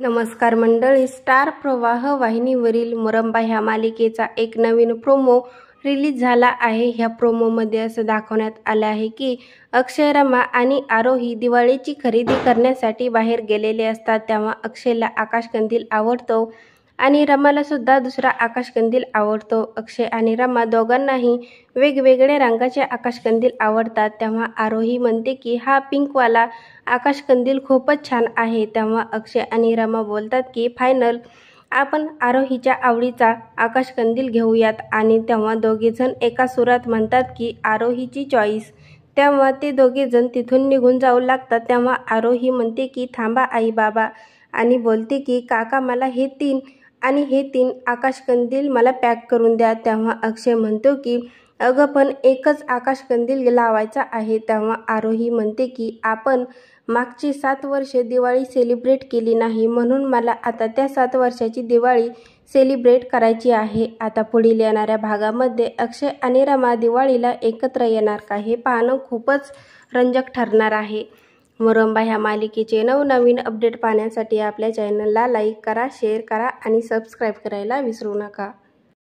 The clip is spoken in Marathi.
नमस्कार मंडळी, स्टार प्रवाह वाहिनीवरील मुरंबा ह्या मालिकेचा एक नवीन प्रोमो रिलीज झाला आहे। ह्या प्रोमोमध्ये असं दाखवण्यात आलं आहे की अक्षय, रमा आणि आरोही दिवाळीची खरेदी करण्यासाठी बाहेर गेलेले असतात। तेव्हा अक्षयला आकाशकंदील आवडतो आणि रमाला सुद्धा दुसरा आकाशकंदील आवडतो। अक्षय आणि रमा दोघांनाही वेगवेगळ्या रंगाचे आकाशकंदील आवडतात। तेव्हा आरोही म्हणते की हा पिंकवाला आकाशकंदील खूपच छान आहे। तेव्हा अक्षय आणि रमा बोलतात की फायनल आपण आरोहीच्या आवडीचा आकाशकंदील घेऊयात आणि तेव्हा दोघेजण एका सुरात म्हणतात की आरोहीची चॉईस। तेव्हा ते दोघेजण तिथून निघून जाऊ लागतात। तेव्हा आरोही म्हणते की थांबा आई बाबा आणि बोलते की काका मला हे 3 आकाशकंदील मला पॅक करून द्या। तेव्हा अक्षय म्हणतो की अगं पण एकच आकाशकंदील लावायचा आहे। तेव्हा आरोही म्हणते की आपण मागची 7 वर्षे दिवाळी सेलिब्रेट केली नाही, म्हणून मला आता त्या 7 वर्षाची दिवाळी सेलिब्रेट करायची आहे। आता पुढील येणाऱ्या भागामध्ये अक्षय आणि रमा दिवाळीला एकत्र येणार का हे पाहणं खूपच रंजक ठरणार आहे। मुरंबा ह्या मालिकेचे नवनवीन अपडेट पाहण्यासाठी आपल्या चॅनलला लाईक करा, शेअर करा आणि सबस्क्राईब करायला विसरू नका।